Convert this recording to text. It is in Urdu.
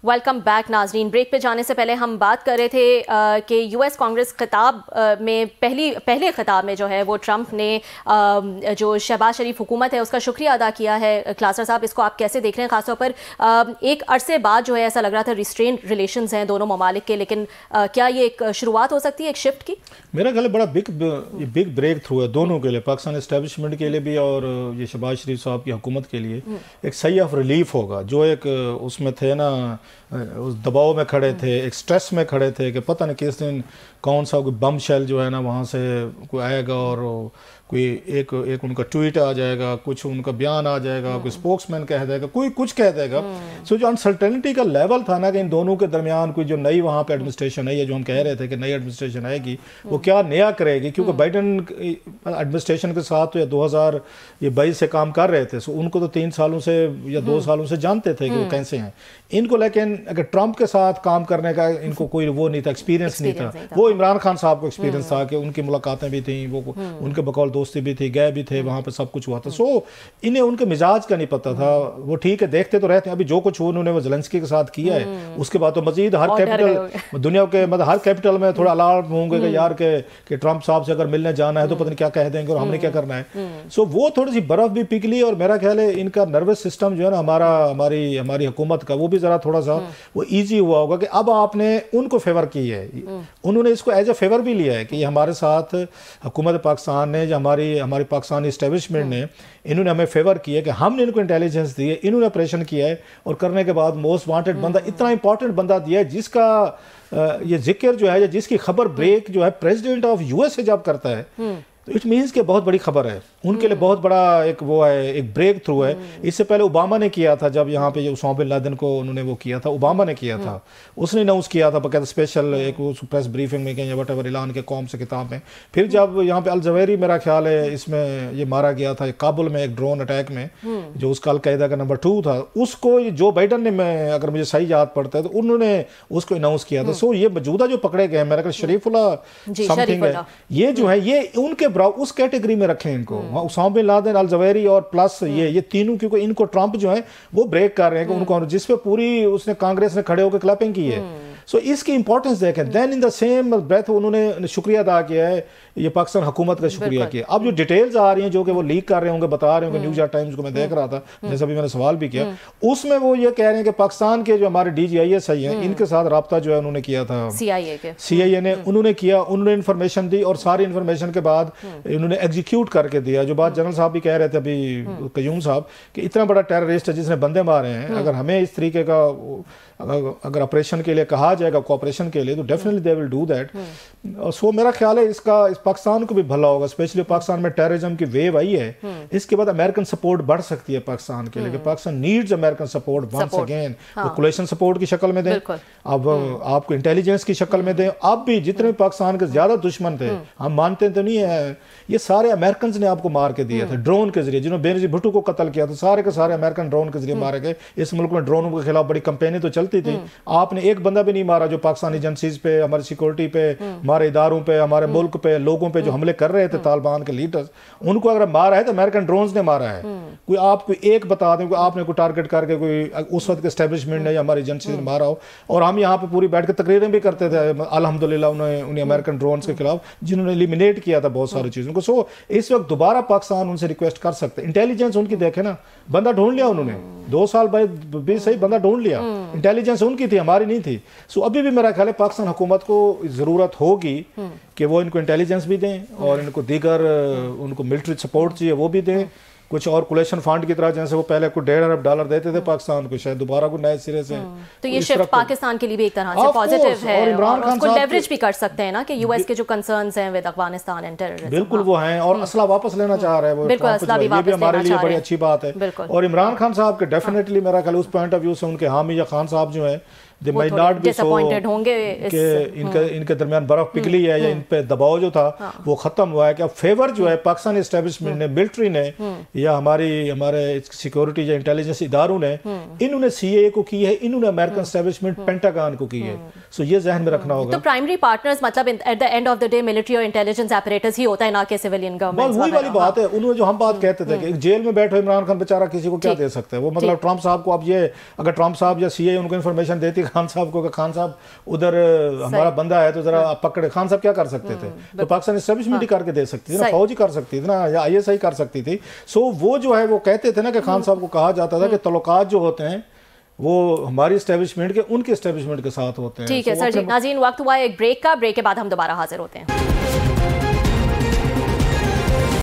ویلکم بیک ناظرین. بریک پہ جانے سے پہلے ہم بات کر رہے تھے کہ یو ایس کانگریس خطاب میں پہلے خطاب میں جو ہے وہ ٹرمپ نے جو شہباز شریف حکومت ہے اس کا شکریہ ادا کیا ہے. کلاسر صاحب, اس کو آپ کیسے دیکھ رہے ہیں؟ خاص طور پر ایک عرصے بعد جو ہے ایسا لگ رہا تھا ریسٹرینڈ ریلیشنز ہیں دونوں ممالک کے, لیکن کیا یہ ایک شروعات ہو سکتی ہے ایک شفٹ کی؟ میرا خیال ہے بڑا بگ بریک تھرو ہے دونوں کے لیے, پاکستان اسٹیبلشمنٹ کے لیے بھی اور یہ شہباز شریف صاحب کی حکومت کے لیے. ایک صحیح آف ریلیف ہوگا. جو ایک اس میں تھے نا, اس دباؤ میں کھڑے تھے, ایک سٹریس میں کھڑے تھے کہ پتہ نہیں کس دن کون سا کوئی بم شیل جو ہے نا وہاں سے کوئی آئے گا اور کوئی ایک ان کا ٹویٹ آ جائے گا, کچھ ان کا بیان آ جائے گا, کوئی اسپوکس مین کہہ دے گا, کوئی کچھ کہہ دے گا. سو جو انسرٹینٹی کا لیول تھا نا کہ ان دونوں کے درمیان کوئی جو نئی وہاں پہ ایڈمنسٹریشن ہے, یا جو ہم کہہ رہے تھے کہ نئی ایڈمنسٹریشن آئے گی وہ کیا نیا کرے گی, کیونکہ بائیڈن ایڈمنسٹریشن کے ساتھ تو یا 2022 سے کام کر رہے تھے. سو ان کو تو 3 سالوں سے یا 2 سالوں سے جانتے تھے کہ وہ کیسے ہیں. ان کو لیکن اگر ٹرمپ کے ساتھ کام کرنے کا ان کو کوئی وہ نہیں تھا, ایکسپیرینس نہیں تھا. وہ عمران خان صاحب کو ایکسپیرینس تھا کہ ان کی ملاقاتیں بھی تھیں, وہ ان کے بقول دوستی بھی تھی, گئے بھی تھے وہاں پہ, سب کچھ ہوا تھا. سو انہیں ان کے مزاج کا نہیں پتا تھا. وہ ٹھیک ہے دیکھتے تو رہتے ہیں, ابھی جو کچھ انہوں نے وہ زیلنسکی کے ساتھ کیا ہے اس کے بعد تو مزید ہر کیپٹل دنیا کے مطلب ہر کیپٹل میں تھوڑا الارم ہوں گے کہ یار کہ ٹرمپ صاحب سے اگر ملنے جانا ہے تو پتہ نہیں کیا کہہ دیں گے اور ہم نے کیا کرنا ہے. سو وہ تھوڑی سی برف بھی پگھلی, اور میرا خیال ہے ان کا نروس سسٹم جو ہے نا ہماری حکومت کا, وہ بھی ذرا تھوڑا سا وہ ایزی ہوا ہوگا کہ اب آپ نے ان کو فیور کی ہے. انہوں نے اس کو ایز اے فیور بھی لیا ہے کہ یہ ہمارے ساتھ حکومت پاکستان نے, جو ہماری پاکستانی اسٹیبلشمنٹ نے, انہوں نے ہمیں فیور کیا کہ ہم نے ان کو انٹیلیجنس دی ہے, انہوں نے آپریشن کیا ہے, اور کرنے کے بعد موسٹ وانٹڈ بندہ, اتنا امپورٹنٹ بندہ دیا ہے جس کا یہ ذکر جو ہے یا جس کی خبر بریک جو ہے پریزیڈنٹ آف یو ایس سے جب کرتا ہے تو اٹ مینس کہ بہت بڑی خبر ہے ان کے لیے, بہت بڑا ایک وہ ہے, ایک بریک تھرو ہے. اس سے پہلے اوباما نے کیا تھا جب یہاں پہ اسامہ بن لادن کو انہوں نے وہ کیا تھا, اوباما نے کیا تھا, اس نے اناؤنس کیا تھا باقاعدہ اسپیشل ایک پریس بریفنگ میں یا وٹ ایور اعلان کے قوم سے خطاب میں. پھر جب یہاں پہ الزویری میرا خیال ہے اس میں یہ مارا گیا تھا کابل میں ایک ڈرون اٹیک میں, جو اس کا القاعدہ کا نمبر 2 تھا, اس کو جو بائیڈن نے, اگر مجھے صحیح یاد پڑتا ہے تو انہوں نے اس کو اناؤنس کیا تھا. سو یہ موجودہ جو پکڑے گئے میرا خیال شریف اللہ سم تھنگ ہے, یہ جو ہے یہ ان کے اس کیٹیگری میں رکھیں ان کو, اسامہ بن لادن, الزویری اور پلس یہ تینوں, کیونکہ ان کو ٹرمپ جو ہے وہ بریک کر رہے ہیں کہ ان کو, جس پہ پوری اس نے کانگریس نے کھڑے ہو کے کلیپنگ کی ہے. سو اس کی امپورٹنس دیکھیں. دین ان دا سیم بریتھ انہوں نے شکریہ ادا کیا ہے, یہ پاکستان حکومت کا شکریہ کیا. اب جو ڈیٹیلز آ رہی ہیں جو کہ وہ لیک کر رہے ہوں گے, بتا رہے ہوں گے, نیوز یارک ٹائمز کو میں دیکھ رہا تھا جیسا بھی میں نے سوال بھی کیا, اس میں وہ یہ کہہ رہے ہیں کہ پاکستان کے جو ہمارے DGIS ہیں ان کے ساتھ رابطہ جو ہے انہوں نے کیا تھا, CIA نے, انہوں نے کیا, انہوں نے انفارمیشن دی, اور ساری انفارمیشن کے بعد انہوں نے ایگزیکیوٹ کر کے دیا. جو بات جنرل صاحب بھی کہہ رہے تھے ابھی, قیوم صاحب, کہ اتنا بڑا ٹیررسٹ ہے جس نے بندے مارے ہیں, اگر ہمیں اس طریقے کا اگر آپریشن کے لیے کہا جائے گا, کوآپریشن کے لیے, تو definitely they will do that. So میرا خیال ہے اس پاکستان کو بھی بھلا ہوگا, اسپیشلی پاکستان میں ٹیررزم کی ویو آئی ہے, اس کے بعد امریکن سپورٹ بڑھ سکتی ہے پاکستان کے لیے. Pakistan needs American support once again, coalition support کی شکل میں دیں, اب آپ کو انٹیلیجنس کی شکل میں دیں. اب بھی جتنے پاکستان کے زیادہ دشمن تھے, ہم مانتے تو نہیں ہیں, یہ سارے امریکنز نے آپ کو مار کے دیا تھا ڈرون کے ذریعے. جنہوں نے بینظیر بھٹو کو قتل کیا تھا, سارے کے سارے امریکن ڈرون کے ذریعے مارے گئے. اس ملک میں ڈرونوں کے خلاف بڑی کمپینیں تو چلتی تھی, آپ نے ایک بندہ بھی نہیں مارا جو پاکستانی ایجنسیز پہ, ہماری سیکورٹی پہ, ہمارے اداروں پہ, ہمارے ملک پہ, لوگوں پہ جو حملے کر رہے تھے طالبان کے لیڈرز, ان کو اگر مارا ہے تو امریکن ڈرونز نے مارا ہے. کوئی آپ کو ایک بتا دیں کہ آپ نے کوئی ٹارگٹ کر کے کوئی اس وقت کے اسٹیبلشمنٹ نے یا ہماری ایجنسی نے مارا ہو. اور ہم یہاں پہ پوری بیٹھ کے تقریریں بھی کرتے تھے الحمدللہ انہیں امریکن ڈرونز کے خلاف, جنہوں نے ایلیمینیٹ کیا تھا بہت ساری چیزوں کو. سو اس وقت دوبارہ پاکستان ان سے ریکویسٹ کر سکتے. انٹیلیجنس ان کی دیکھیں نا, بندہ ڈھونڈ لیا انہوں نے, 2 سال بعد بھی صحیح بندہ ڈھونڈ لیا. انٹیلیجنس ان کی تھی, ہماری نہیں تھی. سو ابھی بھی میرا خیال ہے پاکستان حکومت کو ضرورت ہوگی کہ وہ ان کو انٹیلیجنس بھی دیں, اور ان کو دیگر ان کو ملٹری سپورٹ چاہیے وہ بھی دیں. کچھ اور کولیشن فنڈ کی طرح جیسے وہ پہلے کوئی $1.5 ارب دیتے تھے پاکستان کو, شاید دوبارہ کوئی نئے سرے سے. تو یہ شفٹ پاکستان کے لیے بھی ایک طرح سے پازیٹیو ہے, اور اس کو لیوریج بھی کر سکتے ہیں نا کہ US کے جو کنسرنز ہیں ود افغانستان اینڈ ٹیررزم, بالکل وہ ہیں, اور اسلحہ واپس لینا چاہ رہے ہیں وہ, یہ بھی ہمارے لیے بڑی اچھی بات ہے. اور عمران خان صاحب کے ڈیفینیٹلی میرا خیال اس پوائنٹ آف ویو سے ان کے حامی یا خان صاحب جو ہیں they might not be so disappointed ہوں گے کہ ان کے درمیان برف پگھلی ہے یا ان پہ دباؤ جو تھا وہ ختم ہوا ہے. کہ اب فیور جو ہے پاکستانی اسٹیبلشمنٹ نے, ملٹری نے یا ہمارے سیکورٹی یا انٹیلیجنس اداروں نے, انہوں نے سی اے کو کی ہے, انہوں نے امریکن اسٹیبلشمنٹ پینٹاگان کو کی ہے. سو یہ ذہن میں رکھنا ہوگا. تو پرائمری پارٹنرز مطلب at the end of the day military اور انٹیلیجنس ایپریٹس ہی ہوتا ہے, نہ کہ سیویلین گورنمنٹ. وہی والی بات ہے. انہوں نے جو ہم بات کہتے تھے کہ ایک جیل میں بیٹھے عمران خان بیچارہ کسی کو کیا دے سکتا ہے وہ, مطلب ٹرمپ صاحب کو اب یہ اگر ٹرمپ صاحب یا سی اے ان کو انفارمیشن دیتی خان صاحب کو کہ خان صاحب ادھر ہمارا بندہ ہے تو ذرا آپ پکڑے, خان صاحب کیا کر سکتے تھے؟ تو پاکستان اسٹیبلشمنٹ ہی کر کے دے سکتی تھی نا, فوج ہی کر سکتی تھی نا, یا آئی ایس آئی کر سکتی تھی. سو وہ جو ہے وہ کہتے تھے نا کہ خان صاحب کو کہا جاتا تھا کہ تعلقات جو ہوتے ہیں وہ ہماری اسٹیبلشمنٹ کے ان کے اسٹیبلشمنٹ کے ساتھ ہوتے ہیں. ٹھیک ہے سر جی. ناظرین وقت ہوا ہے ایک بریک کا, بریک کے بعد ہم دوبارہ حاضر ہوتے ہیں.